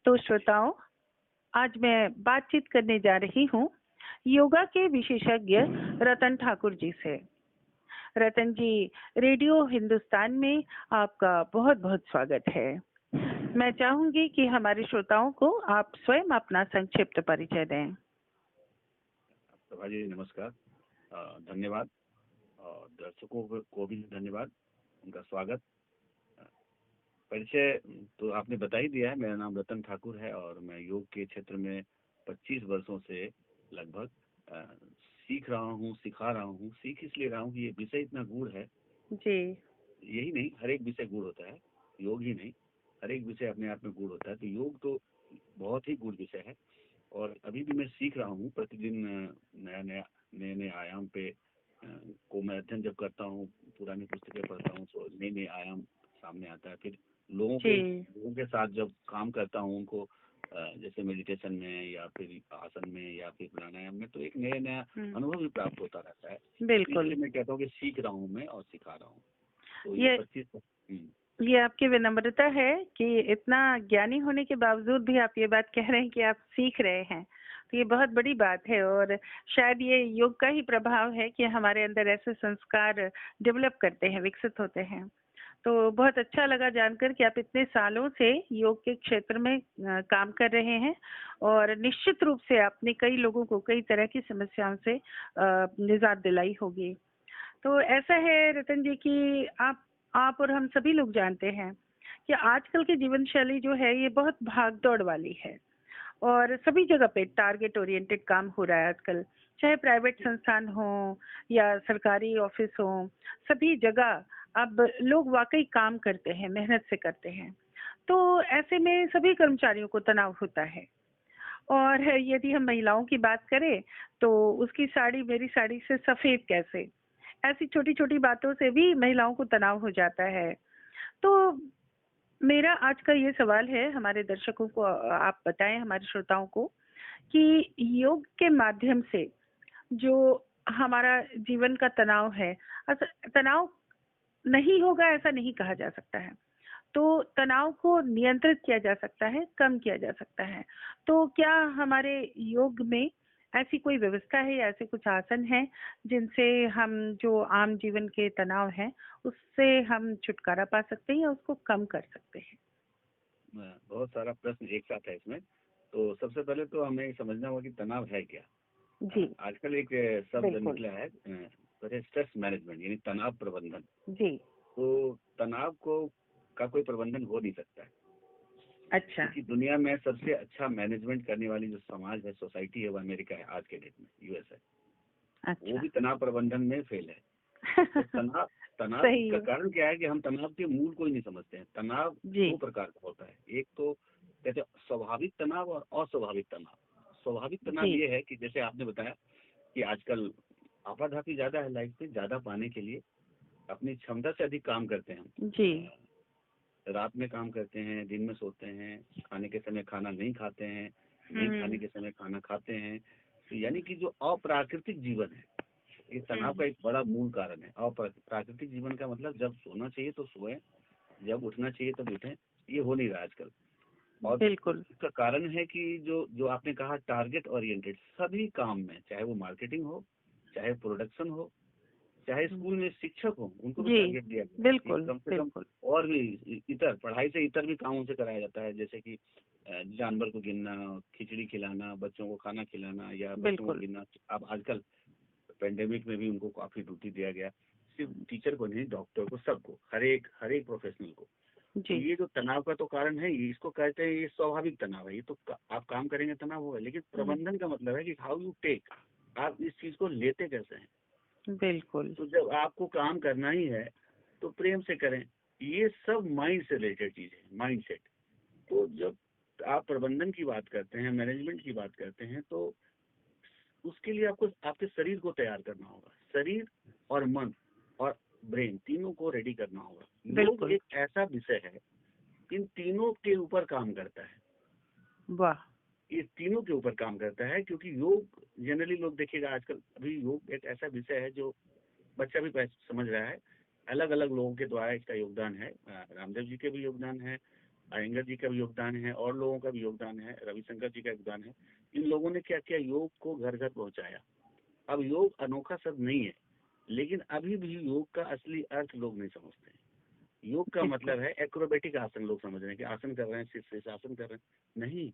तो श्रोताओं, आज मैं बातचीत करने जा रही हूँ योगा के विशेषज्ञ रतन ठाकुर जी से। रतन जी, रेडियो हिंदुस्तान में आपका बहुत बहुत स्वागत है। मैं चाहूंगी कि हमारे श्रोताओं को आप स्वयं अपना संक्षिप्त परिचय दें। सभा जी नमस्कार, धन्यवाद और दर्शकों को भी धन्यवाद, उनका स्वागत। परिचय तो आपने बता ही दिया है। मेरा नाम रतन ठाकुर है और मैं योग के क्षेत्र में 25 वर्षों से लगभग सीख रहा हूँ, सिखा रहा हूँ। सीख इसलिए रहा हूँ कि ये विषय इतना गूढ़ है जी। यही नहीं, हर एक विषय गूढ़ होता है, योग ही नहीं, हर एक विषय अपने आप में गूढ़ होता है। तो योग तो बहुत ही गूढ़ विषय है और अभी भी मैं सीख रहा हूँ। प्रतिदिन नए आयाम पे को मैं अध्ययन जब करता हूँ, पुरानी पुस्तकें पढ़ता हूँ तो नए नए आयाम सामने आता है। फिर लोगों के साथ जब काम करता हूँ उनको जैसे मेडिटेशन में या फिर आसन में या फिर प्राणायाम में, तो एक नया अनुभव भी प्राप्त होता रहता है। बिल्कुल। इसलिए मैं कहता हूँ कि सीख रहा हूँ मैं और सिखा रहा हूँ। तो ये आपकी विनम्रता है कि इतना ज्ञानी होने के बावजूद भी आप ये बात कह रहे हैं कि आप सीख रहे हैं, तो ये बहुत बड़ी बात है। और शायद ये योग का ही प्रभाव है कि हमारे अंदर ऐसे संस्कार डेवलप करते हैं, विकसित होते हैं। तो बहुत अच्छा लगा जानकर कि आप इतने सालों से योग के क्षेत्र में काम कर रहे हैं और निश्चित रूप से आपने कई लोगों को कई तरह की समस्याओं से निजात दिलाई होगी। तो ऐसा है रतन जी कि आप और हम सभी लोग जानते हैं कि आजकल की जीवन शैली जो है ये बहुत भाग दौड़ वाली है और सभी जगह पे टारगेट ओरिएंटेड काम हो रहा है आजकल, चाहे प्राइवेट संस्थान हो या सरकारी ऑफिस हो। सभी जगह अब लोग वाकई काम करते हैं, मेहनत से करते हैं। तो ऐसे में सभी कर्मचारियों को तनाव होता है। और यदि हम महिलाओं की बात करें तो उसकी साड़ी मेरी साड़ी से सफेद कैसे, ऐसी छोटी छोटी बातों से भी महिलाओं को तनाव हो जाता है। तो मेरा आज का ये सवाल है, हमारे दर्शकों को आप बताएं, हमारे श्रोताओं को, कि योग के माध्यम से जो हमारा जीवन का तनाव है, तनाव नहीं होगा ऐसा नहीं कहा जा सकता है, तो तनाव को नियंत्रित किया जा सकता है, कम किया जा सकता है। तो क्या हमारे योग में ऐसी कोई व्यवस्था है या ऐसे कुछ आसन हैं जिनसे हम जो आम जीवन के तनाव है उससे हम छुटकारा पा सकते हैं या उसको कम कर सकते हैं? बहुत सारा प्रश्न एक साथ है इसमें। तो सबसे पहले तो हमें समझना होगा कि तनाव है क्या। जी। आजकल एक शब्द निकला है, स्ट्रेस मैनेजमेंट, यानी तनाव प्रबंधन। जी। तो तनाव का कोई प्रबंधन हो नहीं सकता है। अच्छा। क्योंकि दुनिया में सबसे अच्छा मैनेजमेंट करने वाली जो समाज है, सोसाइटी है, वो अमेरिका है आज के डेट में, यूएस है। अच्छा। वो भी तनाव प्रबंधन में फेल है। तो तनाव का कारण क्या है कि हम तनाव के मूल को ही नहीं समझते हैं। तनाव दो प्रकार का होता है, एक तो कहते हैं स्वाभाविक तनाव और अस्वाभाविक तनाव। स्वाभाविक तनाव ये है कि जैसे आपने बताया कि आजकल आपाधापी ज्यादा है, लाइफ में ज्यादा पाने के लिए अपनी क्षमता से अधिक काम करते हैं जी। रात में काम करते हैं, दिन में सोते हैं, खाने के समय खाना नहीं खाते हैं, नहीं खाने के समय खाना खाते हैं। तो यानी कि जो अप्राकृतिक जीवन है, ये तनाव का एक बड़ा मूल कारण है। अप्राकृतिक जीवन का मतलब जब सोना चाहिए तो सोए, जब उठना चाहिए तब उठें, ये हो नहीं रहा आजकल। और बिल्कुल इसका कारण है कि जो आपने कहा टारगेट ओरिएंटेड, सभी काम में, चाहे वो मार्केटिंग हो, चाहे प्रोडक्शन हो, चाहे स्कूल में शिक्षक हो, उनको भी टारगेट दिया गया है। बिल्कुल, कम से कम और भी इतर पढ़ाई से इतर भी कामों से कराया जाता है, जैसे कि जानवर को गिनना, खिचड़ी खिलाना, बच्चों को खाना खिलाना या बच्चों को गिनना। अब आजकल पेंडेमिक में भी उनको काफी ड्यूटी दिया गया, सिर्फ टीचर को नहीं, डॉक्टर को, सबको, हर एक प्रोफेशनल को। तो ये जो तनाव का तो कारण है, इसको कहते हैं ये स्वाभाविक तनाव है। ये तो आप काम करेंगे तनाव होगा, लेकिन प्रबंधन का मतलब है कि हाउ यू टेक, आप इस चीज को लेते कैसे हैं। बिल्कुल। तो जब आपको काम करना ही है तो प्रेम से करें। ये सब माइंड से रिलेटेड चीज है, माइंड सेट। तो जब आप प्रबंधन की बात करते हैं, मैनेजमेंट की बात करते हैं, तो उसके लिए आपको आपके शरीर को तैयार करना होगा। शरीर और मन और ब्रेन तीनों को रेडी करना होगा। योग एक ऐसा विषय है, इन तीनों के ऊपर काम करता है। वाह। ये तीनों के ऊपर काम करता है, क्योंकि योग जनरली लोग देखिएगा आजकल, अभी योग एक ऐसा विषय है जो बच्चा भी समझ रहा है। अलग अलग लोगों के द्वारा इसका योगदान है, रामदेव जी के भी योगदान है, अयंगर जी का भी योगदान है और लोगों का भी योगदान है, रविशंकर जी का योगदान है। इन लोगों ने क्या किया, योग को घर घर पहुंचाया। अब योग अनोखा शब्द नहीं है, लेकिन अभी भी योग का असली अर्थ लोग नहीं समझते हैं। योग का बिल्कुल। मतलब है एक्रोबेटिक आसन, लोग समझ रहे हैं कि आसन कर रहे हैं, सिर्फ आसन कर रहे हैं, नहीं।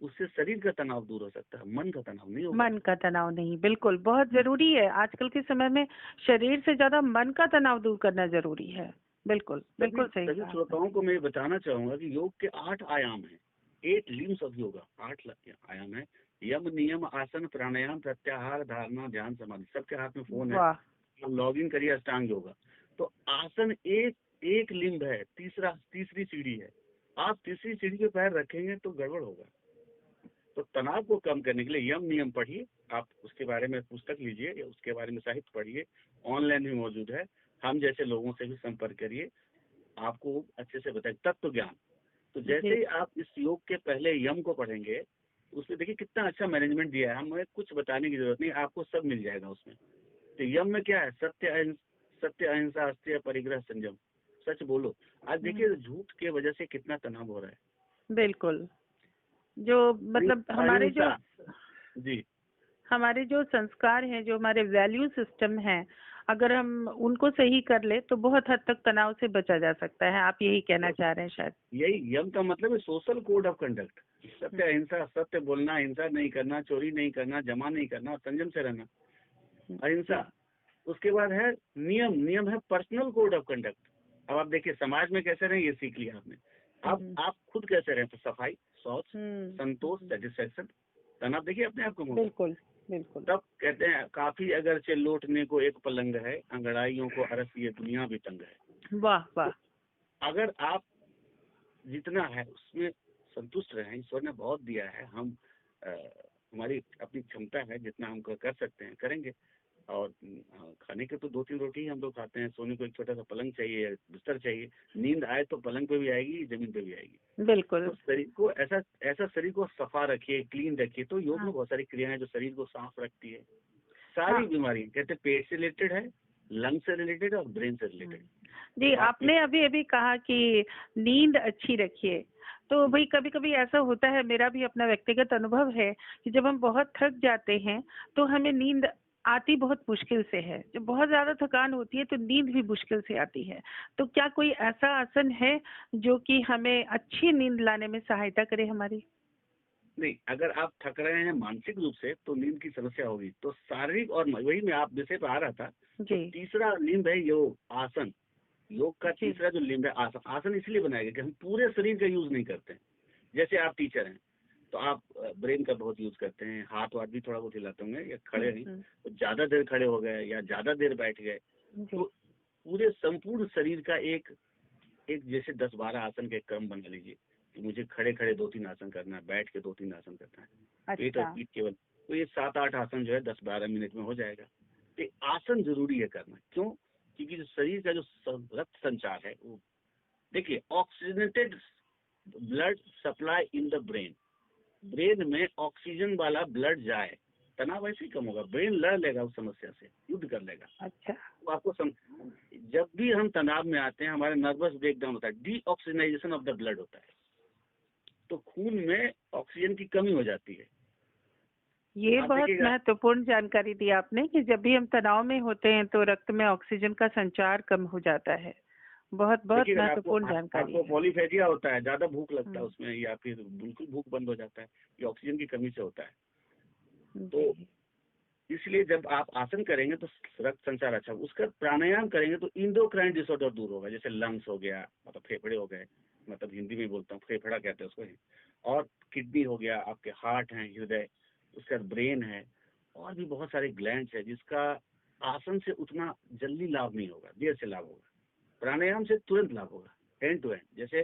उससे शरीर का तनाव दूर हो सकता है, मन का तनाव नहीं होगा। मन का तनाव नहीं, बिल्कुल बहुत जरूरी है आजकल के समय में। शरीर से ज्यादा मन का तनाव दूर करना जरूरी है। बिल्कुल सभी बिल्कुल सही सभी कहा आपने। श्रोताओं को मैं ये बताना चाहूंगा कि योग के 8 आयाम हैं, 8 लिम्स ऑफ योगा, 8 आयाम है। यम, नियम, आसन, प्राणायाम, प्रत्याहार, धारणा, ध्यान, समाधि। सबके हाथ में फोन है, वाह। लॉग इन करिए अष्टांग योगा। तो आसन एक एक लिंब है, तीसरी सीढ़ी है। आप तीसरी सीढ़ी पे पैर रखेंगे तो गड़बड़ होगा। तो तनाव को कम करने के लिए यम नियम पढ़िए, आप उसके बारे में पुस्तक लीजिए या उसके बारे में साहित्य पढ़िए, ऑनलाइन भी मौजूद है। हम जैसे लोगों से भी संपर्क करिए, आपको अच्छे से बताए तत्व ज्ञान। तो जैसे जी। ही आप इस योग के पहले यम को पढ़ेंगे, उसमें देखिए कितना अच्छा मैनेजमेंट दिया है, हमें कुछ बताने की जरूरत नहीं, आपको सब मिल जाएगा उसमें। तो यम में क्या है, सत्य, अहिंसा, अस्त्य, परिग्रह, संयम। सच बोलो। आज देखिए झूठ के वजह से कितना तनाव हो रहा है। बिल्कुल। जो मतलब अहिंसा। जी। हमारे जो संस्कार हैं, जो हमारे वैल्यू सिस्टम हैं, अगर हम उनको सही कर ले तो बहुत हद तक तनाव से बचा जा सकता है। आप यही कहना चाह रहे हैं शायद। यही यम का मतलब है सोशल कोड ऑफ कंडक्ट। सत्य, अहिंसा, सत्य बोलना, हिंसा नहीं करना, चोरी नहीं करना, जमा नहीं करना और संयम से रहना, अहिंसा। उसके बाद है नियम। नियम है पर्सनल कोड ऑफ कंडक्ट। अब आप देखिए समाज में कैसे रहें, ये सीख लिया आपने। अब आप खुद कैसे रहें, तो सफाई, शौच, संतोष, सेटिस्फेक्शन, तनाव देखिए अपने आप को होगा। बिल्कुल बिल्कुल। तब कहते हैं काफी अगर से लौटने को एक पलंग है, अंगड़ाइयों को अरस ये दुनिया भी तंग है। वाह वाह। तो अगर आप जितना है उसमें संतुष्ट रहें, ईश्वर ने बहुत दिया है, हम हमारी अपनी क्षमता है, जितना हम कर सकते हैं करेंगे। और खाने के तो 2-3 रोटी ही हम लोग खाते हैं, सोने को एक छोटा सा पलंग चाहिए, बिस्तर चाहिए। नींद आए तो पलंग पे भी आएगी, जमीन पे भी आएगी। बिल्कुल। तो शरीर को ऐसा ऐसा शरीर को सफा रखिए, क्लीन रखिए। तो योग में बहुत सारी क्रियाएं हैं जो शरीर को साफ रखती है। सारी बीमारी कहते हैं पेट से रिलेटेड है, लंग से रिलेटेड और ब्रेन से रिलेटेड। जी, आपने अभी अभी कहा कि नींद अच्छी रखिए। तो भाई कभी कभी ऐसा होता है, मेरा भी अपना व्यक्तिगत अनुभव है कि जब हम बहुत थक जाते हैं तो हमें नींद आती बहुत मुश्किल से है। जब बहुत ज्यादा थकान होती है तो नींद भी मुश्किल से आती है। तो क्या कोई ऐसा आसन है जो कि हमें अच्छी नींद लाने में सहायता करे हमारी? नहीं, अगर आप थक रहे हैं मानसिक रूप से तो नींद की समस्या होगी। तो शारीरिक और वही मैं आप विषय पे आ रहा था। तो जी तीसरा लिंब है योग, आसन। योग का जी। तीसरा जो लिंब है आसन। आसन इसलिए बनाया गया कि हम पूरे शरीर का यूज नहीं करते हैं। जैसे आप टीचर हैं तो आप ब्रेन का बहुत यूज करते हैं, हाथ वाथ भी थोड़ा बहुत हिलाते होंगे, या खड़े नहीं तो ज्यादा देर खड़े हो गए या ज्यादा देर बैठ गए। तो पूरे संपूर्ण शरीर का एक एक जैसे 10-12 आसन के क्रम बना लीजिए कि मुझे खड़े खड़े 2-3 आसन करना है, बैठ के 2-3 आसन करना है, पेट और अच्छा। पीठ केवल। तो ये 7-8 आसन जो है 10-12 मिनट में हो जाएगा। तो ये आसन जरूरी है करना। क्यों? क्योंकि जो शरीर का जो रक्त संचार है वो, देखिए oxygenated blood supply in the brain. Brain में ऑक्सीजन वाला ब्लड जाए, तनाव ऐसे ही कम होगा, ब्रेन लड़ लेगा उस समस्या से, युद्ध कर लेगा। अच्छा। तो आपको जब भी हम तनाव में आते हैं हमारा नर्वस ब्रेकडाउन होता है, डीऑक्सीजनाइजेशन ऑफ द ब्लड होता है। तो खून में ऑक्सीजन की कमी हो जाती है। ये आप बहुत देखिएगा, महत्वपूर्ण जानकारी दी आपने कि जब भी हम तनाव में होते हैं तो रक्त में ऑक्सीजन का संचार कम हो जाता है। बहुत बहुत देखिएगा महत्वपूर्ण जानकारी आपको है। पॉलीफेजिया होता है, ज्यादा भूख लगता है उसमें, या फिर बिल्कुल भूख बंद हो जाता है, ये ऑक्सीजन की कमी से होता है। तो जी। इसलिए जब आप आसन करेंगे तो रक्त संचार अच्छा, उसका प्राणायाम करेंगे तो इंडोक्राइन डिसऑर्डर दूर होगा। जैसे लंग्स हो गया, मतलब फेफड़े हो गए, मतलब हिंदी में बोलता हूँ फेफड़ा कहते हैं उसको, और किडनी हो गया, आपके हार्ट है, हृदय, उसका ब्रेन है, और भी बहुत सारे ग्लैंड्स है जिसका आसन से उतना जल्दी लाभ नहीं होगा, देर से लाभ होगा। प्राणायाम से तुरंत लाभ होगा, एंड टू एंड। जैसे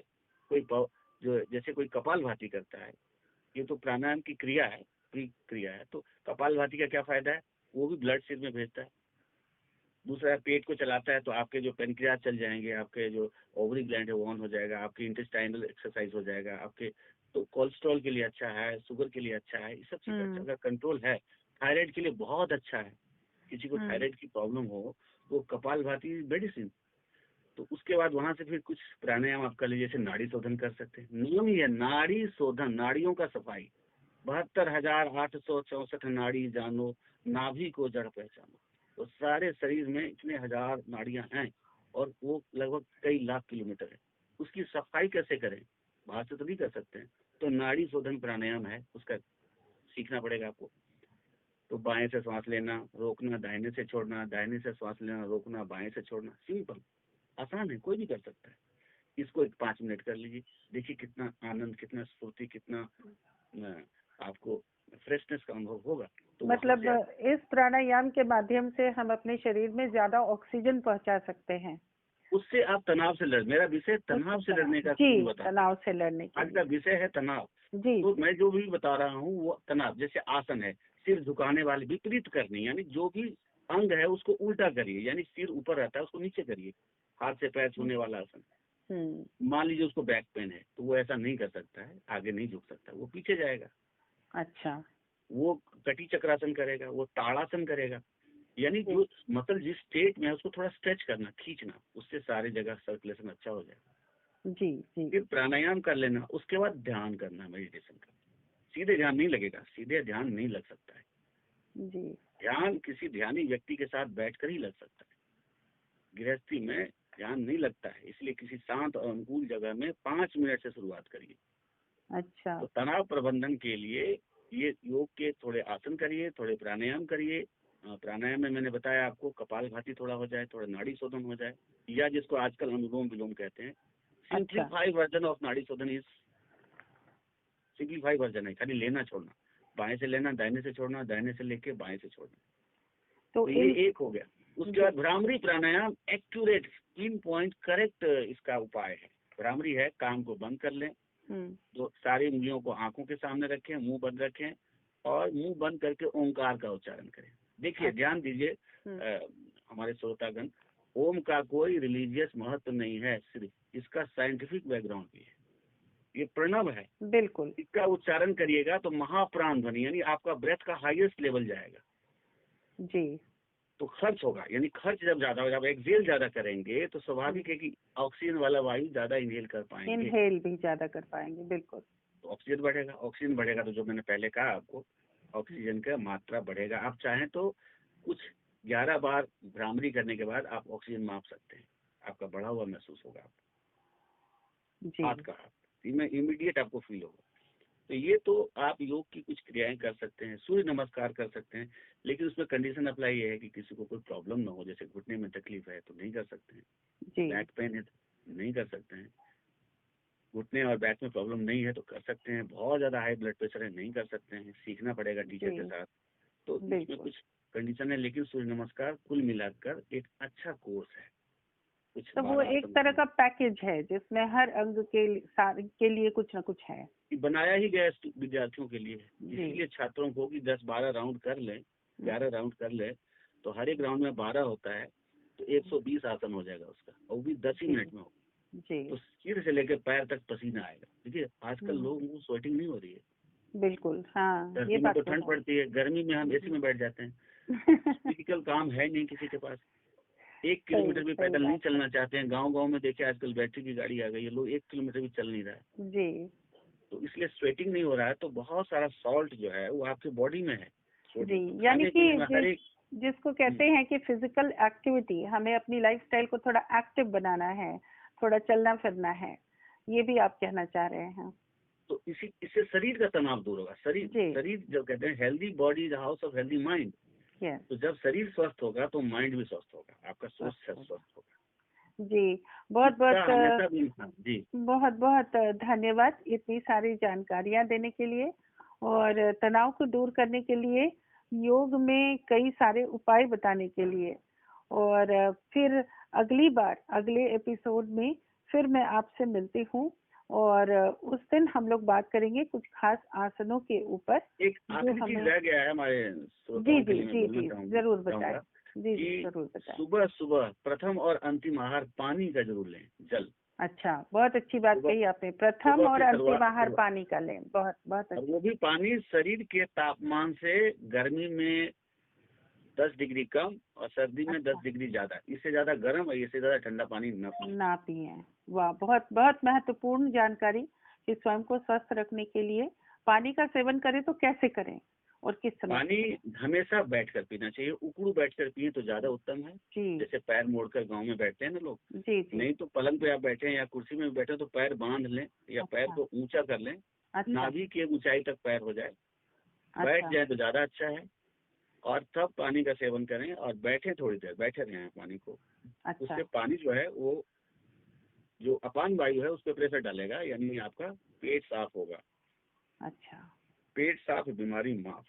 कोई कपालभाति करता है, ये तो प्राणायाम की क्रिया है, क्रिया है। तो कपालभाति का क्या फायदा है, वो भी ब्लड सिर में भेजता है। दूसरा पेट को चलाता है, तो आपके जो पेनक्रियास चल जाएंगे, आपके जो ओवरी ग्लैंड है वो ऑन हो जाएगा, आपकी इंटेस्टाइनल एक्सरसाइज हो जाएगा आपके। तो कोलेस्ट्रॉल के लिए अच्छा है, शुगर के लिए अच्छा है, ये सब चीज अच्छा अगर कंट्रोल है। थायराइड के लिए बहुत अच्छा है, किसी को थायराइड की प्रॉब्लम हो वो कपालभाति मेडिसिन। तो उसके बाद वहां से फिर कुछ प्राणायाम आप कर लीजिए, जैसे नाड़ी शोधन कर सकते हैं। नियम ही है नाड़ी शोधन, नाड़ियों का सफाई। 72,864 नाड़ी जानो, नाभि को जड़ पहचानो। तो सारे शरीर में इतने हजार नाड़ियां हैं और वो लगभग कई लाख किलोमीटर है। उसकी सफाई कैसे करें, बाहर से तो नहीं कर सकते हैं। तो नाड़ी शोधन प्राणायाम है, उसका सीखना पड़ेगा आपको। तो बाएं से सांस लेना रोकना, दाहिने से छोड़ना, दाहिने से सांस लेना रोकना, बाएं से छोड़ना। सिंपल, आसान है, कोई भी कर सकता है। इसको 5 मिनट कर लीजिए, देखिए कितना आनंद, कितना स्फूर्ति, कितना आपको फ्रेशनेस का अनुभव होगा। तो मतलब इस प्राणायाम के माध्यम से हम अपने शरीर में ज्यादा ऑक्सीजन पहुंचा सकते हैं। उससे आप तनाव से लड़, मेरा विषय तनाव से लड़ने का जी, तनाव से लड़ने का आज का विषय है तनाव जी। तो मैं जो भी बता रहा हूँ वो तनाव, जैसे आसन है सिर झुकाने वाले विपरीत करनी, यानी जो भी अंग है उसको उल्टा करिए, यानी सिर ऊपर रहता है उसको नीचे करिए, हाथ से पैर छूने वाला आसन। मान लीजिए उसको बैक पेन है तो वो ऐसा नहीं कर सकता है, आगे नहीं झुक सकता, वो पीछे जाएगा। अच्छा, वो कटी चक्रासन करेगा, वो ताड़ासन करेगा, यानी जो मसल जिस स्टेट में है उसको थोड़ा स्ट्रेच करना, खींचना, उससे सारी जगह सर्कुलेशन अच्छा हो जाएगा। जी जी। फिर प्राणायाम कर लेना, उसके बाद ध्यान करना, मेडिटेशन का। सीधे ध्यान नहीं लगेगा, सीधे ध्यान नहीं लग सकता है जी। ध्यान किसी ध्यानी व्यक्ति के साथ बैठकर ही लग सकता है, गृहस्थी में ध्यान नहीं लगता है। इसलिए किसी शांत और अनुकूल जगह में 5 मिनट से शुरुआत करिए। अच्छा। तो तनाव प्रबंधन के लिए ये योग के थोड़े आसन करिए, थोड़े प्राणायाम करिए। प्राणायाम में मैंने बताया आपको कपालभाति थोड़ा हो जाए, थोड़ा नाड़ी शोधन हो जाए, या जिसको आजकल अनुलोम विलोम कहते हैं। सिंप्लीफाई वर्जन ऑफ नाड़ी शोधन इज सिंप्लीफाई वर्जन है, खाली लेना छोड़ना, बाएं से लेना दाहिने से छोड़ना, दाहिने से लेके बाएं से छोड़ना। तो ये एक हो गया। उसके बाद भ्रामरी प्राणायाम एक्यूरेट पिन पॉइंट करेक्ट इसका उपाय है। भ्रामरी है, कान को बंद कर लें, तो सारी उंगलियों को आंखों के सामने रखें, मुंह बंद रखें और मुंह बंद करके ओंकार का उच्चारण करें। देखिए ध्यान दीजिए हमारे श्रोतागण, ओम का कोई रिलीजियस महत्व नहीं है, सिर्फ इसका साइंटिफिक बैकग्राउंड भी है। ये प्रणव है, बिल्कुल। इसका उच्चारण करिएगा तो महाप्राण ध्वनि, यानी आपका ब्रेथ का हाईएस्ट लेवल जाएगा जी। तो खर्च होगा, यानी खर्च जब ज्यादा हो, जब एक्सेल ज्यादा करेंगे तो स्वाभाविक है कि ऑक्सीजन वाला वायु ज्यादा इनहेल कर पाएंगे, इनहेल भी ज्यादा कर पाएंगे, बिल्कुल। तो ऑक्सीजन बढ़ेगा, ऑक्सीजन बढ़ेगा तो जो मैंने पहले कहा आपको, ऑक्सीजन का मात्रा बढ़ेगा। आप चाहें तो कुछ 11 बार भ्रामरी करने के बाद आप ऑक्सीजन माप सकते हैं, आपका बढ़ा हुआ महसूस होगा आपको, हाथ का इमीडिएट आपको फील होगा। तो ये तो आप योग की कुछ क्रियाएं कर सकते हैं, सूर्य नमस्कार कर सकते हैं, लेकिन उसमें कंडीशन अप्लाई ये है कि किसी को कोई प्रॉब्लम ना हो, जैसे घुटने में तकलीफ है तो नहीं कर सकते हैं, बैक पेन है तो नहीं कर सकते हैं, घुटने और बैक में प्रॉब्लम नहीं है तो कर सकते हैं, बहुत ज्यादा हाई ब्लड प्रेशर है नहीं कर सकते हैं, सीखना पड़ेगा टीचर के साथ। तो इसमें कुछ कंडीशन है, लेकिन सूर्य नमस्कार कुल मिलाकर एक अच्छा कोर्स है। तो वो एक तरह का पैकेज है जिसमें हर अंग के लिए कुछ न कुछ है, बनाया ही गया विद्यार्थियों के लिए, इसीलिए छात्रों को कि 10-12 राउंड कर ले, 11 राउंड कर ले, तो हर एक राउंड में 12 होता है तो 120 आसन हो जाएगा उसका, और भी 10 ही मिनट में होगा। तो सिर से लेकर पैर तक पसीना आएगा। देखिए आजकल लोगों को स्वेटिंग नहीं हो रही है, बिल्कुल। हाँ, सर्दी में तो ठंड पड़ती है, गर्मी में हम एसी में बैठ जाते हैं, फिजिकल काम है नहीं किसी के पास, 1 किलोमीटर भी पैदल नहीं चलना चाहते हैं। गांव में देखिए आजकल बैटरी की गाड़ी आ गई है, लोग 1 किलोमीटर भी चल नहीं रहा है जी। तो इसलिए स्वेटिंग नहीं हो रहा है। तो बहुत सारा सॉल्ट जो है वो आपके बॉडी में है जी, यानी कि जिसको कहते हैं कि फिजिकल एक्टिविटी, हमें अपनी लाइफस्टाइल को थोड़ा एक्टिव बनाना है, थोड़ा चलना फिरना है, ये भी आप कहना चाह रहे हैं। तो इससे शरीर का तनाव दूर होगा। शरीर जब कहते हैं healthy body is house of healthy mind, तो जब शरीर स्वस्थ होगा तो माइंड भी स्वस्थ होगा, आपका सोच स्वस्थ होगा जी। बहुत बहुत धन्यवाद इतनी सारी जानकारियां देने के लिए, और तनाव को दूर करने के लिए योग में कई सारे उपाय बताने के लिए। और फिर अगली बार अगले एपिसोड में फिर मैं आपसे मिलती हूँ, और उस दिन हम लोग बात करेंगे कुछ खास आसनों के ऊपर। एक आखिरी चीज रह गया है हमारे जी जरूर बताएं जी, जरूर बताएं। सुबह सुबह प्रथम और अंतिम आहार पानी का जरूर लें, जल। अच्छा, बहुत अच्छी बात कही आपने, प्रथम और अंतिम आहार पानी का लें, बहुत बहुत अच्छा। वो भी पानी शरीर के तापमान से गर्मी में 10 डिग्री कम और सर्दी में 10 डिग्री ज्यादा, इससे ज्यादा गर्म और इससे ज्यादा ठंडा पानी न पिए। ना पिए। वाह, बहुत बहुत महत्वपूर्ण जानकारी कि स्वयं को स्वस्थ रखने के लिए पानी का सेवन करें तो कैसे करें और किस समय। पानी हमेशा बैठकर पीना चाहिए, उकड़ू बैठकर पिए तो ज्यादा उत्तम है। जी जैसे पैर मोड़कर गांव में बैठते हैं ना लोग, जी जी। नहीं तो पलंग पे आप बैठे हैं या कुर्सी में बैठे हैं तो पैर बांध लें या पैर अच्छा को ऊंचा कर लें, अच्छा नाभि की ऊंचाई तक पैर हो जाए, बैठ अच्छा जाए तो ज्यादा अच्छा है। और तब पानी का सेवन करें और बैठे, थोड़ी देर बैठे रहें पानी को। अच्छा उससे पानी जो है वो जो अपान वायु है उस पर प्रेशर डालेगा, यानी आपका पेट साफ होगा। अच्छा। पेट साफ बीमारी माफ।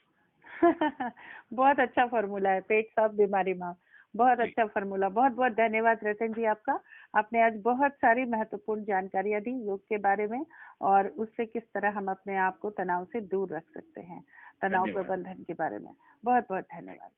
बहुत अच्छा फॉर्मूला है, पेट साफ बीमारी माफ। बहुत जी अच्छा फॉर्मूला। बहुत बहुत धन्यवाद रतन जी आपका। आपने आज बहुत सारी महत्वपूर्ण जानकारियां दी योग के बारे में और उससे किस तरह हम अपने आप को तनाव से दूर रख सकते हैं, तनाव धन्यवाद। प्रबंधन के बारे में। बहुत बहुत धन्यवाद।